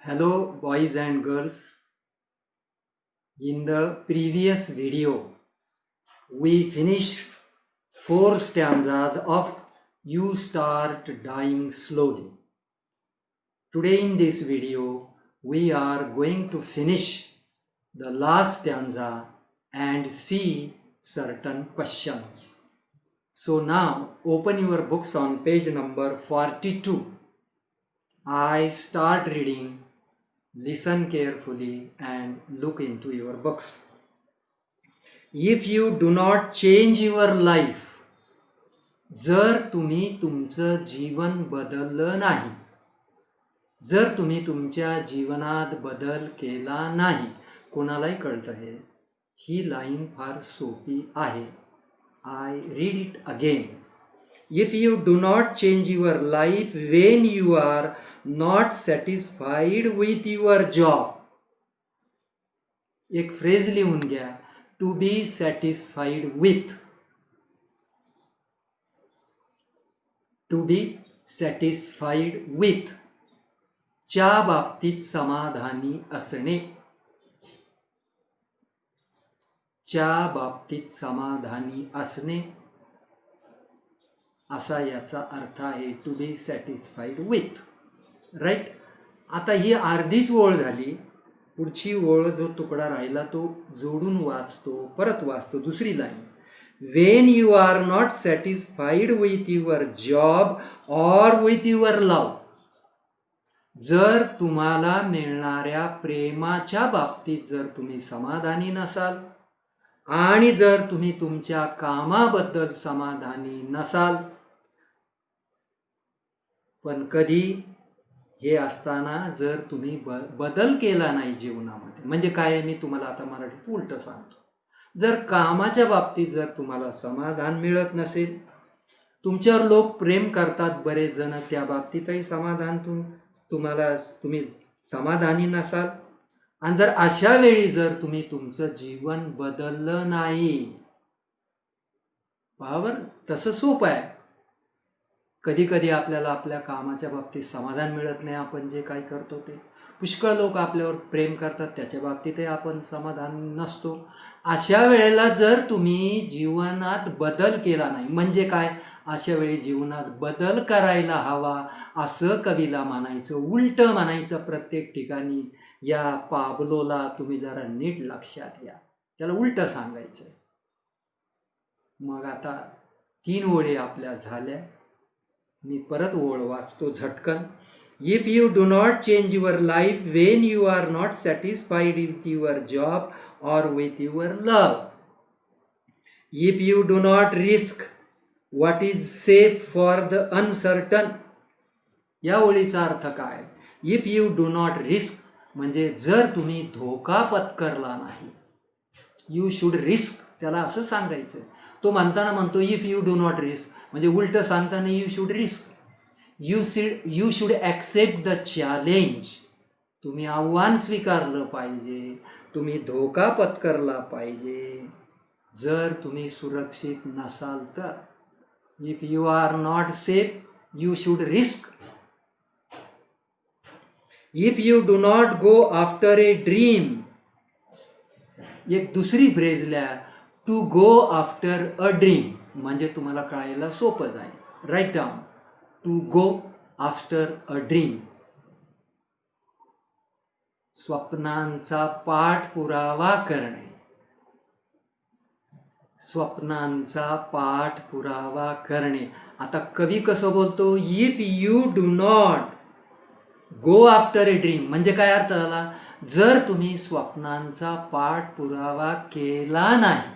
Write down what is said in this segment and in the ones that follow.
Hello boys and girls. In the previous video, we finished 4 stanzas of You Start Dying Slowly. Today in this video, we are going to finish the last stanza and see certain questions. So now open your books on page number 42. I start reading. Listen carefully and look into your books. If you do not change your life, जर तुम्ही तुमचं जीवन बदललं नाही, जर तुम्ही तुमच्या जीवनात बदल केला नाही, कोणालाही कळतं ही लाईन फार सोपी आहे. I read it again. If you do not change your life when you are not satisfied with your job. एक फ्रेज लिहून घ्या. To be satisfied with. To be satisfied with. च्या बाबतीत समाधानी असणे. च्या बाबतीत समाधानी असणे असा याचा अर्थ आहे. To be satisfied with. Right. आता ही अर्धीच ओळ झाली. पुढची ओळ जो तुकडा राहिला तो जोडून वाचतो, परत वाचतो. दुसरी line. When you are not satisfied with your job or with your love. जर तुम्हाला मिळणाऱ्या प्रेमाच्या बाबतीत जर तुम्ही समाधानी नसाल आणि जर तुम्ही तुमच्या कामाबद्दल समाधानी नसाल, पण कधी हे असताना जर तुम्ही बदल केला नाही जीवनामध्ये, म्हणजे काय, मी तुम्हाला आता मराठीत उलट सांगतो. जर कामाच्या बाबतीत जर तुम्हाला समाधान मिळत नसेल, तुमच्यावर लोक प्रेम करतात बरेच जण, त्या बाबतीतही समाधान तुम्ही समाधानी नसाल, आणि जर अशा वेळी जर तुम्ही तुमचं जीवन बदललं नाही, बरोबर, तसं सोपं आहे. कधी कधी आपल्याला आपल्या कामाच्या बाबतीत समाधान मिळत नाही, आपण जे काही करतो ते. पुष्कळ लोक आपल्यावर प्रेम करतात, त्याच्या बाबतीतही आपण समाधान नसतो. अशा वेळेला जर तुम्ही जीवनात बदल केला नाही, म्हणजे काय, अशा वेळी जीवनात बदल करायला हवा असं कवीला म्हणायचं, उलट म्हणायचं प्रत्येक ठिकाणी. या पाब्लोला तुम्ही जरा नीट लक्षात घ्या, त्याला उलट सांगायचं. मग आता 3 ओळी आपल्या झाल्या. मी परत ओळ वाचतो झटकन. If you do not change your life when you are not satisfied with your job or with your love. If you do not risk what is safe for the uncertain. या ओळीचा अर्थ काय? If you do not risk म्हणजे जर तुम्ही धोका पत्करला नाही. You should risk, त्याला असं सांगायचं. तो म्हणताना म्हणतो if you do not risk, म्हणजे उलट सांगताना you should risk. You should accept the challenge. तुम्ही आव्हान स्वीकारलं पाहिजे, तुम्ही धोका पत्करला पाहिजे. जर तुम्ही सुरक्षित नसाल तर. If you are not safe you should risk. If you do not go after a dream. एक दुसरी फ्रेज लिहा, to go after a dream, म्हणजे तुम्हाला कळायला सोपं जाईल. Write down. To go after a dream. स्वप्नांचा पाठपुरावा करणे. स्वप्नांचा पाठपुरावा करणे. आता कवी कसं बोलतो? If you do not go after a dream, म्हणजे काय अर्थ झाला? जर तुम्ही स्वप्नांचा पाठपुरावा केला नाही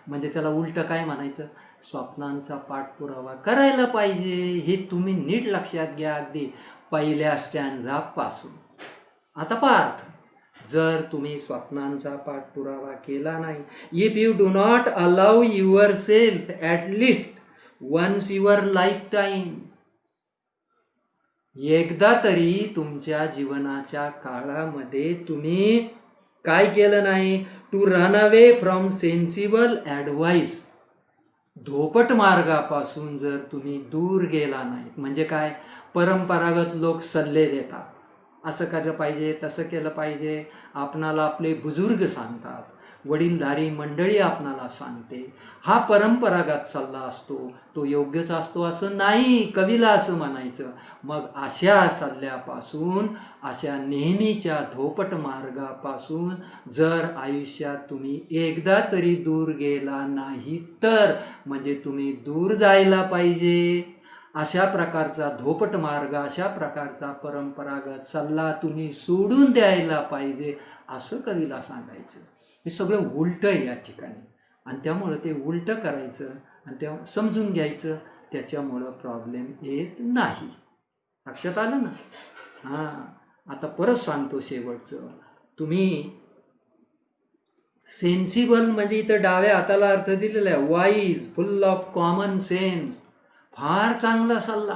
म्हणजे त्याला उलट काय म्हणायचं? स्वप्नांचा पाठपुरावा करायला पाहिजे. हे तुम्ही नीट लक्षात घ्या, अगदी पहिल्या स्टँजा पासून. आता पार्थ, जर तुम्ही स्वप्नांचा पाठपुरावा केला नाही. If you do not allow yourself at least once your life time. एकदा तरी तुमच्या जीवनाच्या काळामध्ये तुम्ही काय केलं नाही? To run away from sensible advice. धोपट मार्गापासून जर तुम्ही दूर गेला नाही, म्हणजे काय, परंपरागत लोक सल्ले देतात, असं केलं पाहिजे, तसं केलं पाहिजे. आपणाला आपले बुजुर्ग सांगतात, वडीलधारी मंडळी आपणाला सांगते. हा परंपरागत सल्ला असतो, तो योग्यच असतो असं नाही, कवीला असं म्हणायचं. मग अशा सल्ल्यापासून, अशा नेहमीच्या धोपट मार्गापासून जर आयुष्यात तुम्ही एकदा तरी दूर गेला नाही तर, म्हणजे तुम्ही दूर जायला पाहिजे. अशा प्रकारचा धोपट मार्ग, अशा प्रकारचा परंपरागत सल्ला तुम्ही सोडून द्यायला पाहिजे, असं कवीला सांगायचं. हे सगळं उलटं आहे या ठिकाणी, आणि त्यामुळं ते उलटं करायचं आणि ते समजून घ्यायचं. त्याच्यामुळं प्रॉब्लेम येत नाही. लक्षात आलं ना? हां, आता परत सांगतो शेवटचं. तुम्ही सेन्सिबल म्हणजे इथं डाव्या हाताला अर्थ दिलेला आहे. Wise, full of common sense, फार चांगला सल्ला,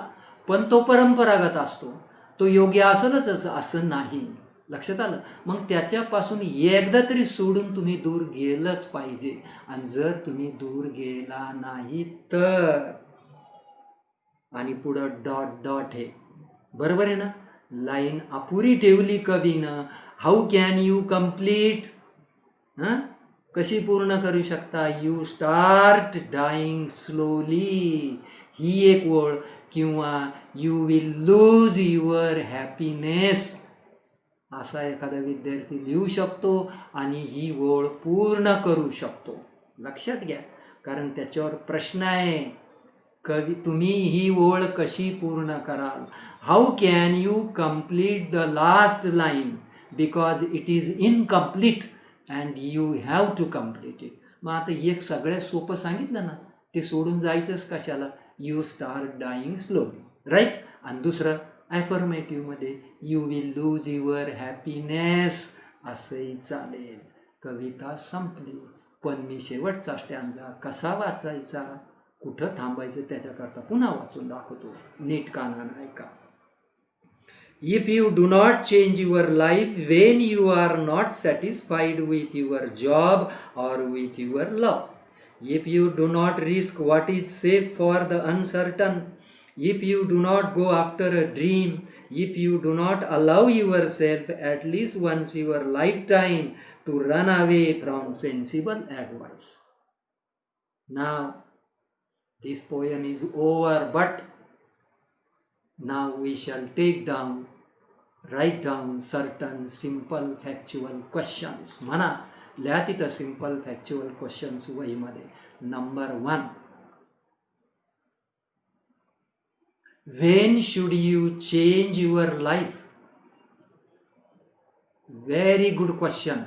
पण तो परंपरागत असतो, तो योग्य असेलच असं नाही. लक्षात आलं? मग त्याच्यापासून एकदा तरी सोडून तुम्ही दूर गेलंच पाहिजे. आणि जर तुम्ही दूर गेला नाही तर, आणि पुढं डॉट डॉट आहे, बरोबर आहे ना? लाईन अपुरी ठेवली कवीनं. How can you complete? कशी पूर्ण करू शकता? यू स्टार्ट डाईंग स्लोली, ही एक ओळ. किंवा you will lose your happiness, असा एखादा विद्यार्थी लिहू शकतो आणि ही ओळ पूर्ण करू शकतो. लक्षात घ्या, कारण त्याच्यावर प्रश्न आहे. कवी, तुम्ही ही ओळ कशी पूर्ण कराल? How can you complete the last line because it is incomplete and you have to complete it. मग आता एक सगळ्यात सोपं सांगितलं ना, ते सोडून जायचंच कशाला? You start dying slowly, right. आणि दुसरं ॲफर्मेटिव्हमध्ये you will lose your happiness, असंही चालेल. कविता संपली. पण मी शेवटचा स्टॅन्झा कसा वाचायचा, कुठं थांबायचं, त्याच्याकरता पुन्हा वाचून दाखवतो. नीट कानानं ऐका. If you do not change your life when you are not satisfied with your job or with your love, if you do not risk what is safe for the uncertain, if you do not go after a dream, if you do not allow yourself at least once your lifetime to run away from sensible advice. Now, this poem is over, but now we shall write down certain simple factual questions. म्हणा, लिहा तिथं simple factual questions वहीमध्ये. Number 1, when should you change your life? Very good question.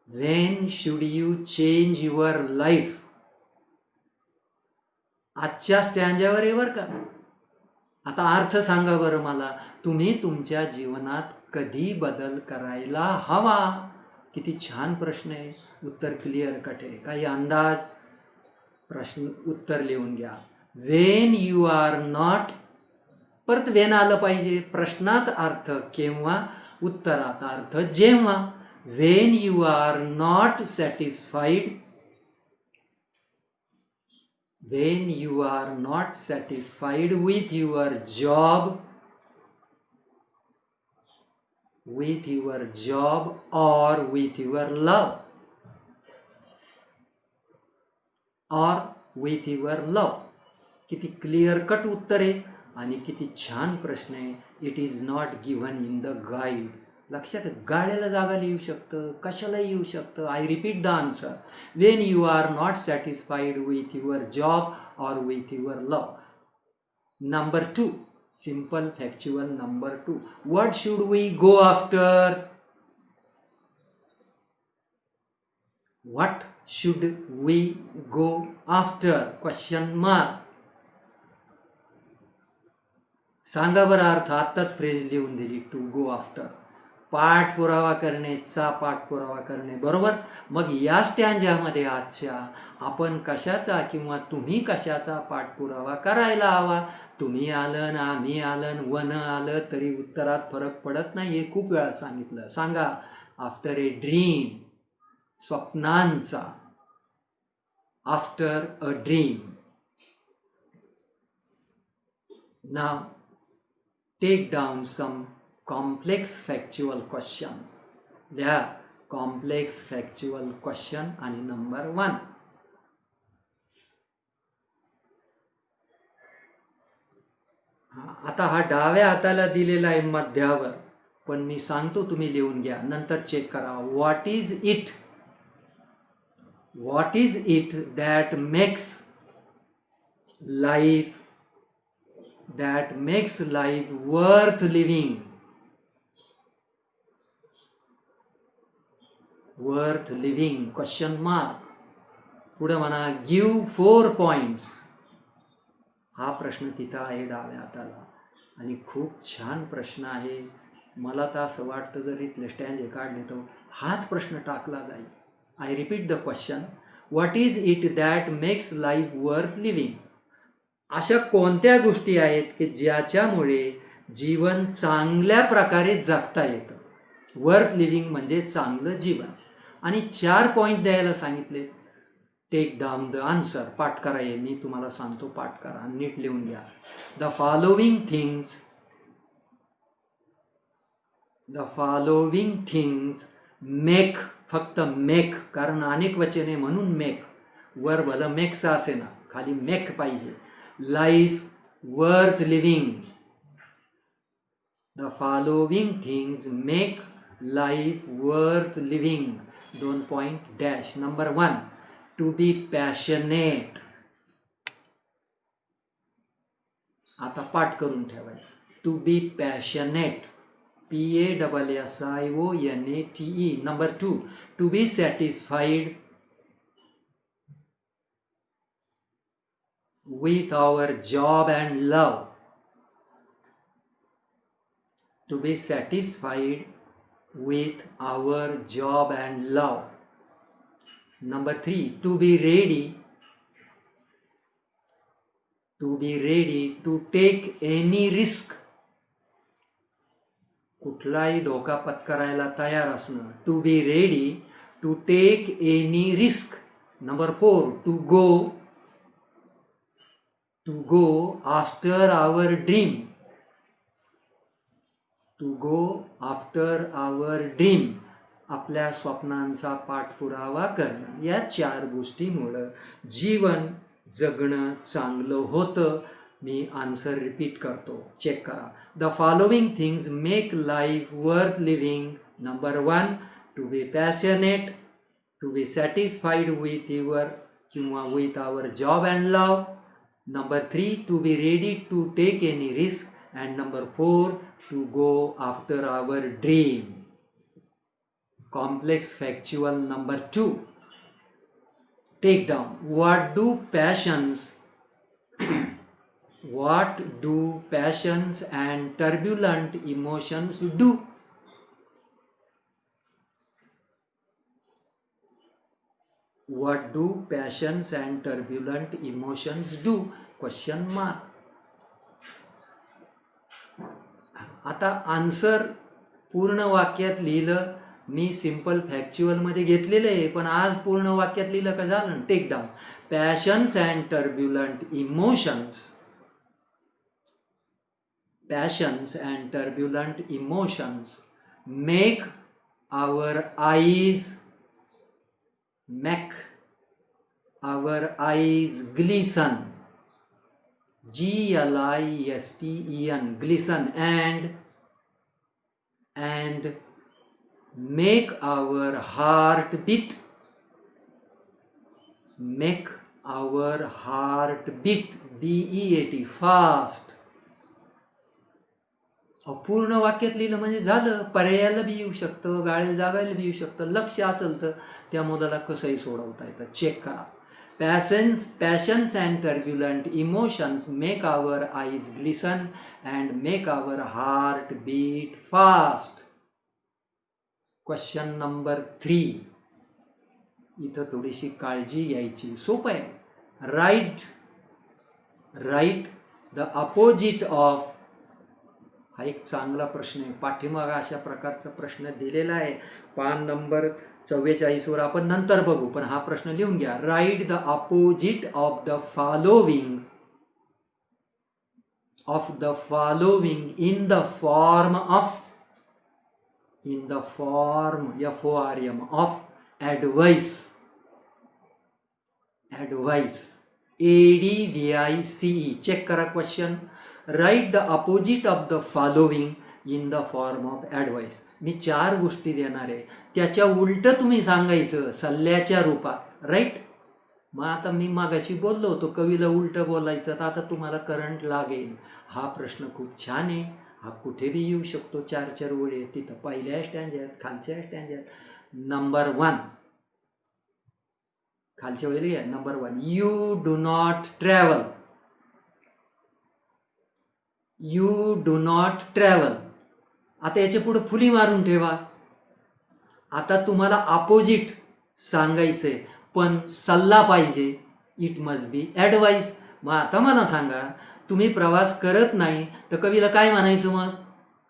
When should you change your life? आजच्या स्टँजावर आहे बरं का. आता अर्थ सांगा बरं मला, तुम्ही तुमच्या जीवनात कधी बदल करायला हवा? किती छान प्रश्न आहे. उत्तर क्लिअर कट आहे. काही अंदाज? प्रश्न उत्तर लिहून घ्या. वेन यू आर नॉट, परत वेन आलं पाहिजे. प्रश्नात अर्थ केव्हा, उत्तरात अर्थ जेव्हा. When you are not satisfied, when you are not satisfied with your job, or with your love, किती क्लिअर कट उत्तर आहे आणि किती छान प्रश्न आहे. It is not given in the guide. लक्षात, गाड्याला जागा येऊ शकतं, कशालाही येऊ शकतं. I repeat the answer. When you are not satisfied with your job or with your love. Number 2, simple factual number 2, what should we go after? What should we go after? Question mark. सांगा बरं अर्थ. आत्ताच phrase लिहून दिली, to go after. पाठपुरावा करणे, पाठपुरावा करणे, बरोबर. मग या स्टँजामध्ये आजच्या आपण कशाचा किंवा तुम्ही कशाचा पाठपुरावा करायला हवा? तुम्ही आलं ना, आम्ही आलं, वन आलं तरी उत्तरात फरक पडत नाही. हे खूप वेळा सांगितलं. सांगा. आफ्टर ए ड्रीम, स्वप्नांचा. After a dream. नाव take down some complex factual questions लिहा. कॉम्प्लेक्स फॅक्च्युअल क्वेश्चन आणि नंबर 1. आता हा डाव्या हाताला दिलेला आहे मध्यावर, पण मी सांगतो तुम्ही लिहून घ्या, नंतर चेक करा. What is it that makes life worth living? Question mark. पुढे म्हणा गिव्ह 4 पॉइंट्स. हा प्रश्न तिथं आहे डाव्या हाताला आणि खूप छान प्रश्न आहे. मला तर असं वाटतं जर इथले स्टँजे काढले तर हाच प्रश्न टाकला जाईल. I repeat the question. What is it that makes life worth living? अशा कोणत्या गोष्टी आहेत की ज्याच्यामुळे जीवन चांगल्या प्रकारे जगता येतं? वर्थ लिव्हिंग म्हणजे चांगलं जीवन. आणि 4 पॉईंट द्यायला सांगितले. Take down the answer. पाठ करा. हे मी तुम्हाला सांगतो, पाठ करा, नीट लिहून घ्या. द फॉलोविंग थिंग्स मेक, फक्त मेक, कारण अनेक वचने म्हणून मेक. वर भलं मेक्स असे ना, खाली मेक पाहिजे. Life worth living. The following things make life worth living. 2 point dash. Number 1, to be passionate. आता पाठ करून ठेवायचं. To be passionate. PASSIONATE. Number 2, to be satisfied with our job and love. To be satisfied with our job and love. Number 3, to be ready to take any risk. कुठलाही धोका पत्करायला तयार असणं. To be ready to take any risk. Number 4, to go after our dream. आपल्या स्वप्नांचा पाठपुरावा करणं. या 4 गोष्टीमुळं जीवन जगणं चांगलं होतं. मी आन्सर रिपीट करतो, चेक करा. The following things make life worth living. Number 1, to be passionate, to be satisfied with our job and love. Number 3, to be ready to take any risk. And number 4, to go after our dream. Complex factual number 2. Take down. What do passions and turbulent emotions do? What do passions and turbulent emotions do? Question mark. आता answer पूर्ण वाक्यात लिहिलं. मी simple फॅक्च्युअलमध्ये घेतलेलं आहे, पण आज पूर्ण वाक्यात लिहिलं का झालं? Take down. Passions and turbulent emotions make our eyes glisten. GLISTEN. Glisten. And make our heart beat. BEAT. fast. अपूर्ण वाक्यात लिहिलं म्हणजे झालं. पर्यायाला बी येऊ शकतं, गाळ्याला जागायला बी येऊ शकतं. लक्ष असेल तर त्या मुलाला कसंही सोडवता येतं. चेक करा. Passions and turbulent emotions make our eyes glisten and make our heart beat fast. Question number 3. इथं थोडीशी काळजी घ्यायची. सोपं आहे. Write the opposite of. हा एक चांगला प्रश्न आहे. पाठीमागं अशा प्रकारचा प्रश्न दिलेला आहे. पान नंबर 44 वर आपण नंतर बघू, पण हा प्रश्न लिहून घ्या. Write the opposite of the following in the form of. in the form FORM of advice. Advice. ADVICE. Check करा question. Write the opposite of the following in the form of advice. मी 4 गोष्टी देणार आहे, त्याच्या उलट तुम्ही सांगायचं सल्ल्याच्या रूपात. Right. मग आता मी मागाशी बोललो होतो कवीला उलट बोलायचं, तर आता तुम्हाला करंट लागेल. हा प्रश्न खूप छान आहे. हा कुठे बी येऊ शकतो. 4 ओळी आहेत, तिथं पहिल्या स्टँजात, खालच्या स्टँजात. नंबर 1 खालच्या वेळी आहे. Number 1, you do not travel. You do not travel. आता याच्या पुढे फुली मारून ठेवा. आता तुम्हाला अपोजिट सांगायचंय, पण सल्ला पाहिजे. It must be advice. मग आता मला सांगा, तुम्ही प्रवास करत नाही तर कवीला काय म्हणायचं? मग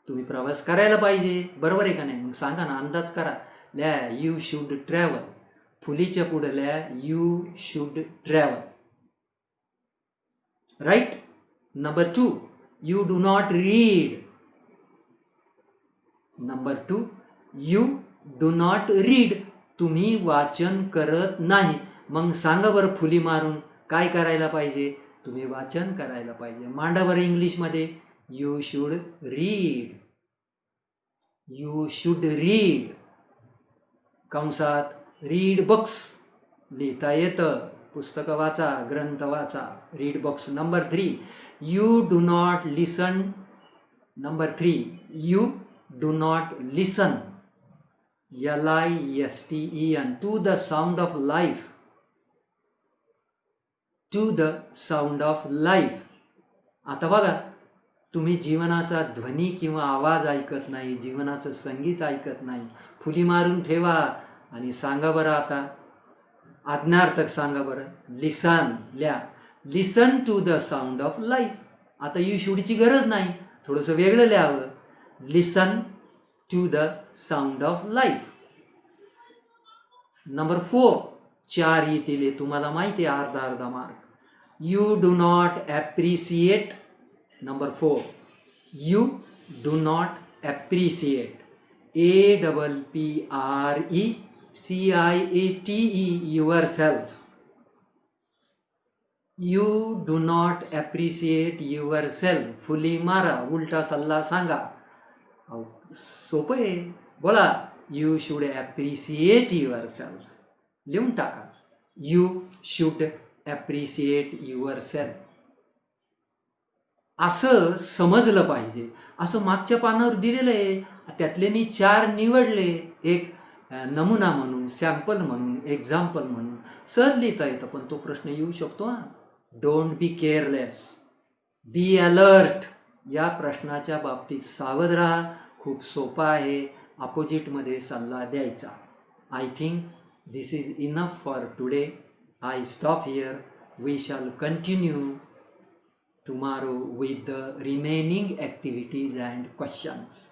तुम्ही प्रवास करायला पाहिजे, बरोबर आहे का नाही? मग सांगा ना, अंदाज करा. ल्या यू शुड ट्रॅव्हल. फुलीच्या पुढे ल्या you should travel. Right. Number 2, you do not read. Number 2, you do not read. तुम्ही वाचन करत नाही. मग सांगा बरं फुली मारून काय करायला पाहिजे? तुम्ही वाचन करायला पाहिजे. मांडा बरं इंग्लिशमध्ये. You should read. You should read. कंसात रीड बुक्स. लिहिता येतं. पुस्तकं वाचा, ग्रंथ वाचा. Read books. Number 3, you do not listen. Number 3, you do not listen. LISTEN. To the sound of life. To the sound of life. आता बघा, तुम्ही जीवनाचा ध्वनी किंवा आवाज ऐकत नाही, जीवनाचं संगीत ऐकत नाही. फुली मारून ठेवा आणि सांगा बरं. आता आज्ञार्थक सांगा बरं. लिसन. ल्या listen to the sound of life. आता यू शुडची गरज नाही, थोडंसं वेगळं लिहावं. Listen to the sound of life. Number 4, 4 येतील, तुम्हाला माहिती आहे, अर्धा mark. You do not appreciate. Number 4, you do not appreciate. APPRECIATE yourself. You do not appreciate yourself. फुली मारा, उलटा सल्ला सांगा. सोपं आहे. बोला, you should appreciate yourself. लिहून टाका. You should appreciate your self. असं समजलं पाहिजे. असं मागच्या पानावर दिलेलं आहे, त्यातले मी 4 निवडले. एक नमुना म्हणून, सॅम्पल म्हणून, एक्झाम्पल म्हणून. सहज लिहिता येतं, पण तो प्रश्न येऊ शकतो. Don't be careless. Be alert. या प्रश्नाच्या बाबतीत सावध राहा. खूप सोपा आहे. अपोजिटमध्ये सल्ला द्यायचा. I think this is enough for today. I stop here. We shall continue tomorrow with the remaining activities and questions.